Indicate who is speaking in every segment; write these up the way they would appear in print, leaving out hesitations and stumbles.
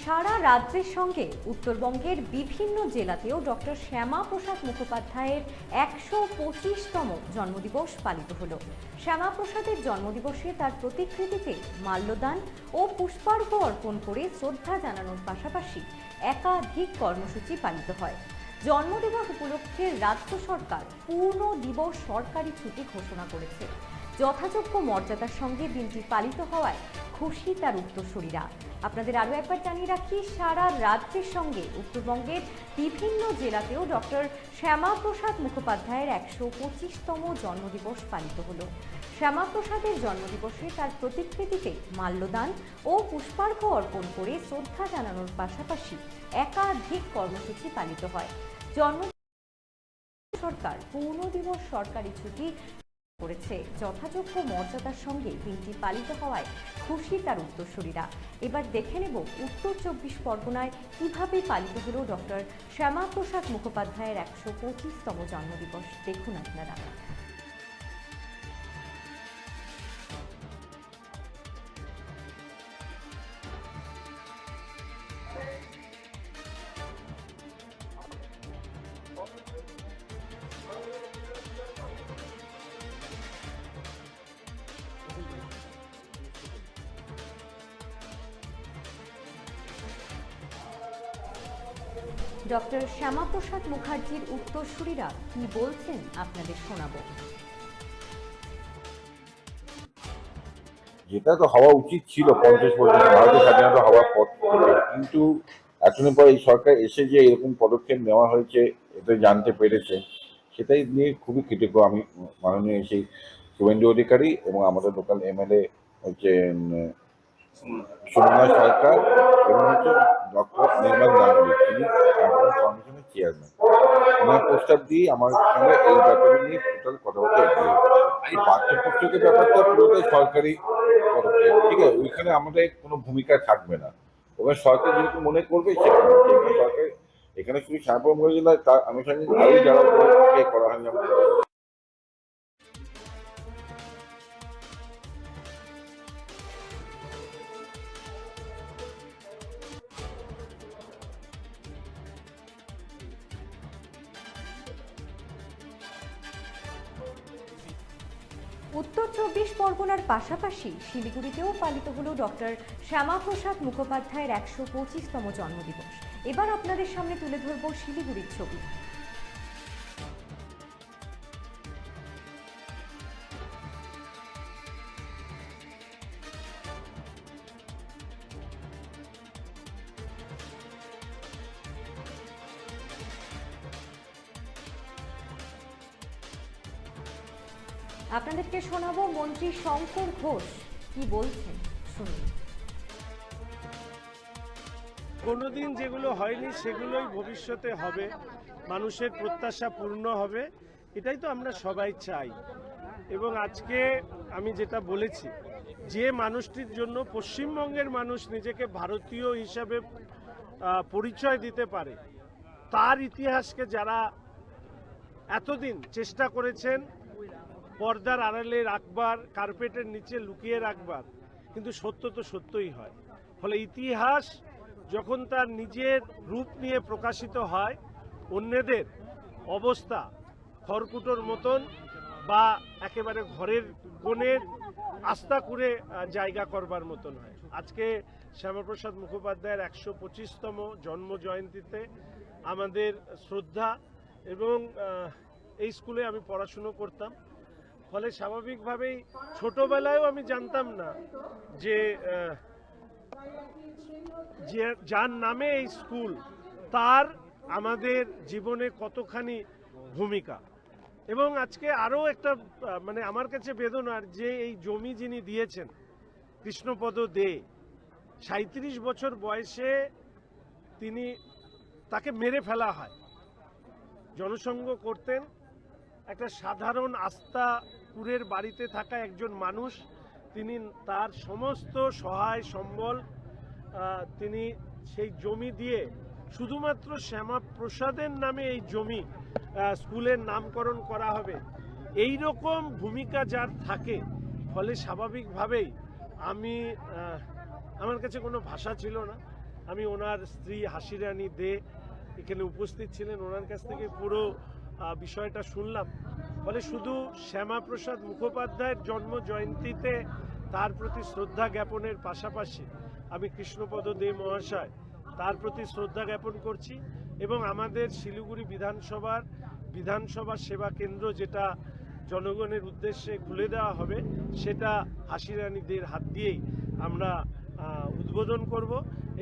Speaker 1: সারা রাজ্যের সঙ্গে উত্তরবঙ্গের বিভিন্ন জেলাতেও ডক্টর শ্যামাপ্রসাদ মুখোপাধ্যায়ের ১২৫তম জন্মদিবস পালিত হলো। শ্যামাপ্রসাদের জন্মদিবসে তার প্রতিকৃতিতে মাল্যদান ও পুষ্পার্ঘ্য অর্পণ করে শ্রদ্ধা জানানোর পাশাপাশি একাধিক কর্মসূচি পালিত হয়। জন্মদিবস উপলক্ষে রাজ্য সরকার পূর্ণ দিবস সরকারি ছুটি ঘোষণা করেছে। যথাযোগ্য মর্যাদার সঙ্গে দিনটি পালিত হওয়ায় খুশি তার উত্তরসূরিরা। আপনাদের আরও একবার জানিয়ে রাখি, সারা রাজ্যের সঙ্গে উত্তরবঙ্গের বিভিন্ন জেলাতেও ডক্টর শ্যামাপ্রসাদ মুখোপাধ্যায়ের ১২৫তম জন্মদিবস পালিত হলো। শ্যামাপ্রসাদের জন্মদিবসে তার প্রতিকৃতিতে মাল্যদান ও পুষ্পার্ঘ্য অর্পণ করে শ্রদ্ধা জানানোর পাশাপাশি একাধিক কর্মসূচি পালিত হয়। সরকার পূর্ণ দিবস সরকারি ছুটি করেছে। যথাযোগ্য মর্যাদার সঙ্গে দিনটি পালিত হওয়ায় খুশি তার উত্তরসূরিরা। এবার দেখে নেব উত্তর ২৪ পরগনায় কিভাবে পালিত হলো ডক্টর শ্যামাপ্রসাদ মুখোপাধ্যায়ের ১২৫তম জন্মদিবস। দেখুন আপনারা। ডক্টর শ্যামাপ্রসাদ মুখার্জির উত্তরসূরিরা কি বলছেন আপনাদের শোনাবো।
Speaker 2: যেটা তো হওয়া উচিত ছিল 50 বছর ভারতের স্বাধীনতা হওয়ার পর, কিন্তু এতদিন পর এই সরকার এসে যে এরকম পদক্ষেপ নেওয়া হয়েছে এটা জানতে পেরেছে, সেটাই নিয়ে খুবই কৃতজ্ঞ আমি মাননীয় সেই শুভেন্দু অধিকারী এবং আমাদের লোকাল এমএলএ হচ্ছে সোমনাথ সরকার এবং হচ্ছে ডক্টর নির্মল গাঙ্গুলি, তিনি ফাউন্ডেশনের চেয়ারম্যান। ওনার প্রস্তাব দিয়ে আমার সঙ্গে এই ব্যাপারে নিয়ে টোটাল কথাবার্তা এগিয়ে। এই পাঠ্যপুস্তকের ব্যাপারটা পুরোটাই সরকারি পদক্ষেপ, ঠিক আছে, ওইখানে আমাদের কোনো ভূমিকা থাকবে না। ওখানে সরকার যেহেতু মনে করবে সেখানে সরকার এখানে শুধু শ্যামাপ্রসাদ জেলায় তার আনুষঙ্গিক আরও যারা করা হয়, যেমন
Speaker 1: উত্তর ২৪ পরগনার পাশাপাশি শিলিগুড়িতেও পালিত হলো ডক্টর শ্যামাপ্রসাদ মুখোপাধ্যায়ের ১২৫তম জন্মদিবস। এবার আপনাদের সামনে তুলে ধরব শিলিগুড়ির ছবি। আপনাদেরকে শোনাবো মন্ত্রী শঙ্কর ঘোষ কি বলছেন, শুনুন।
Speaker 3: কোনোদিন যেগুলো হয়নি সেগুলোই ভবিষ্যতে হবে, মানুষের প্রত্যাশা পূর্ণ হবে, এটাই তো আমরা সবাই চাই। এবং আজকে আমি যেটা বলেছি, যে মানুষটির জন্য পশ্চিমবঙ্গের মানুষ নিজেকে ভারতীয় হিসাবে পরিচয় দিতে পারে, তার ইতিহাসকে যারা এতদিন চেষ্টা করেছেন পর্দার আড়ালে রাখবার, কার্পেটের নিচে লুকিয়ে রাখবার, কিন্তু সত্য তো সত্যই হয়। ফলে ইতিহাস যখন তার নিজের রূপ নিয়ে প্রকাশিত হয়, অন্যদের অবস্থা খড়কুটোর মতন বা একেবারে ঘরের কোণের আস্থা করে জায়গা করবার মতন হয়। আজকে শ্যামাপ্রসাদ মুখোপাধ্যায়ের ১২৫তম জন্ম জয়ন্তীতে আমাদের শ্রদ্ধা। এবং এই স্কুলে আমি পড়াশুনো করতাম, ফলে স্বাভাবিকভাবেই ছোটবেলায়ও আমি জানতাম না যে যার নামে এই স্কুল, তার আমাদের জীবনে কতখানি ভূমিকা। এবং আজকে আরও একটা মানে আমার কাছে বেদনার, যে এই জমি যিনি দিয়েছেন কৃষ্ণপদ দে, ৩৭ বছর বয়সে তাকে মেরে ফেলা হয়। জনসংঘ করতেন, একটা সাধারণ আস্তাপুরের বাড়িতে থাকা একজন মানুষ, তিনি তার সমস্ত সহায় সম্বল তিনি সেই জমি দিয়ে, শুধুমাত্র শ্যামাপ্রসাদের নামে এই জমি স্কুলের নামকরণ করা হবে, এই রকম ভূমিকা যার থাকে, ফলে স্বাভাবিকভাবেই আমার কাছে কোনো ভাষা ছিল না। আমি ওনার স্ত্রী হাসিরানী দে এখানে উপস্থিত ছিলেন, ওনার কাছ থেকে পুরো বিষয়টা শুনলাম। ফলে শুধু শ্যামাপ্রসাদ মুখোপাধ্যায়ের জন্ম জয়ন্তীতে তার প্রতি শ্রদ্ধা জ্ঞাপনের পাশাপাশি আমি কৃষ্ণপদ দে মহাশয় তার প্রতি শ্রদ্ধা জ্ঞাপন করছি, এবং আমাদের শিলিগুড়ি বিধানসভা সেবা কেন্দ্র যেটা জনগণের উদ্দেশ্যে খুলে দেওয়া হবে, সেটা হাসিরানীদের হাত দিয়েই আমরা উদ্বোধন করব।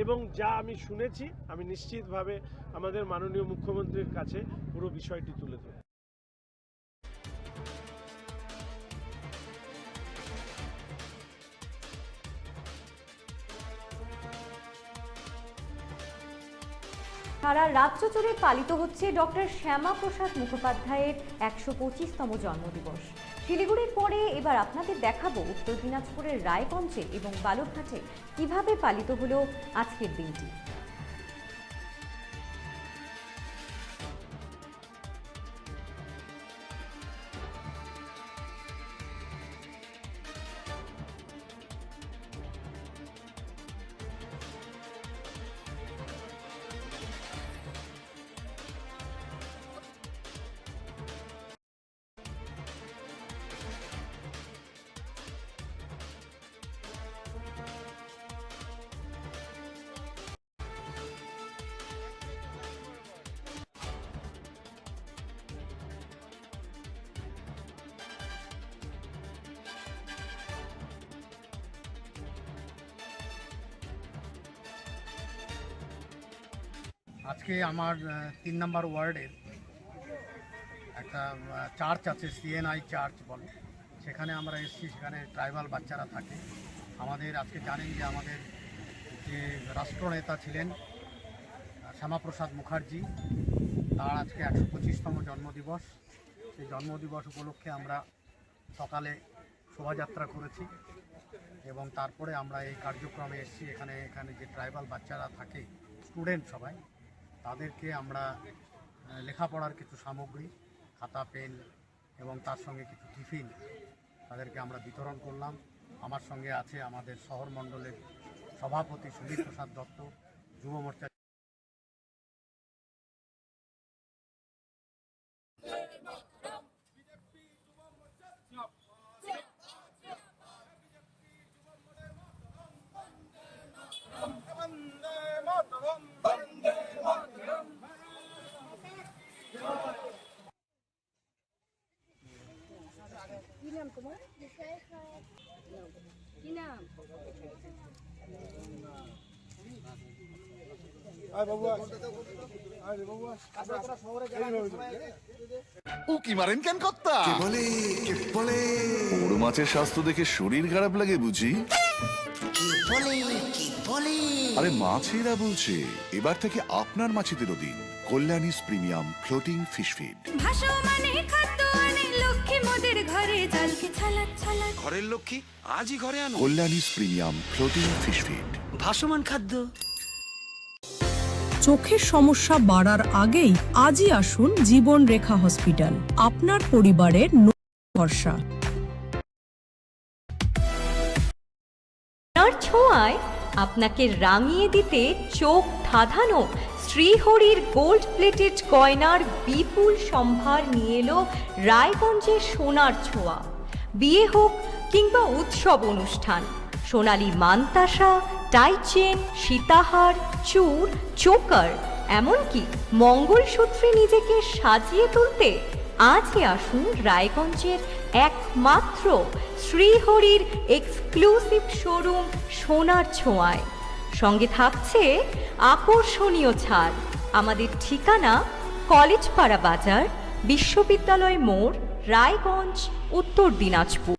Speaker 3: এবং যা আমি শুনেছি, আমি নিশ্চিতভাবে আমাদের মাননীয় মুখ্যমন্ত্রীর কাছে পুরো বিষয়টি তুলে ধরব।
Speaker 1: সারা রাজ্য জুড়ে পালিত হচ্ছে ডক্টর শ্যামাপ্রসাদ মুখোপাধ্যায়ের 125তম জন্মদিবস। শিলিগুড়ির পরে এবার আপনাদের দেখাবো উত্তর দিনাজপুরের রায়গঞ্জে এবং বালুরঘাটে কিভাবে পালিত হলো আজকের দিনটি।
Speaker 4: আজকে আমার 3 নম্বর ওয়ার্ডের একটা চার্চ আছে, CNI চার্চ বলে, সেখানে আমরা এসেছি। সেখানে ট্রাইবাল বাচ্চারা থাকে। আমাদের আজকে জানেন যে আমাদের যে রাষ্ট্রনেতা ছিলেন শ্যামাপ্রসাদ মুখার্জি, তার আজকে 125তম জন্মদিবস। সেই জন্মদিবস উপলক্ষে আমরা সকালে শোভাযাত্রা করেছি এবং তারপরে আমরা এই কার্যক্রমে এসেছি। এখানে যে ট্রাইবাল বাচ্চারা থাকে, স্টুডেন্ট সবাই, তাদেরকে আমরা লেখাপড়ার কিছু সামগ্রী, খাতা পেন এবং তার সঙ্গে কিছু টিফিন তাদেরকে আমরা বিতরণ করলাম। আমার সঙ্গে আছে আমাদের শহর মণ্ডলের সভাপতি সুদীপ প্রসাদ দত্ত, যুব মোর্চা
Speaker 5: কি নাম তোমার? কি নাম?
Speaker 6: উকি মারেন কেন কর্তা? বড় মাছের স্বাস্থ্য দেখে শরীর খারাপ লাগে বুঝি? আরে মাছেরা বলছে, এবার থেকে আপনার মাছেদেরও দিন কল্যাণীস প্রিমিয়াম ফ্লোটিং ফিশ ফিড।
Speaker 7: ঘরের লক্ষ্মী আজই ঘরে আনো।
Speaker 6: কল্যাণীস প্রিমিয়াম ফ্লোটিং ফিশ ফিড
Speaker 7: ভাসমান খাদ্য।
Speaker 8: চোখের সমস্যা বাড়ার আগেই আজই আসুন জীবন রেখা হসপিটাল, আপনার পরিবারের ভরসা।
Speaker 1: ছোঁয়ায় আপনাকে রাঙিয়ে দিতে চোখ ধাঁধানো শ্রীহরির গোল্ড প্লেটেড গয়নার বিপুল সম্ভার নিয়ে এলো রায়গঞ্জের সোনার ছোঁয়া। বিয়ে হোক কিংবা উৎসব অনুষ্ঠান, সোনালী মানতাসা, টাইচেন, সীতাহার, চূড়, চোকার, এমনকি মঙ্গলসূত্রে নিজেকে সাজিয়ে তুলতে আজই আসুন রায়গঞ্জের একমাত্র শ্রীহরির এক্সক্লুসিভ শোরুম সোনার ছোঁয়ায়। সঙ্গে থাকছে আকর্ষণীয় ছাড়। আমাদের ঠিকানা কলেজপাড়া বাজার, বিশ্ববিদ্যালয় মোড়, রায়গঞ্জ, উত্তর দিনাজপুর।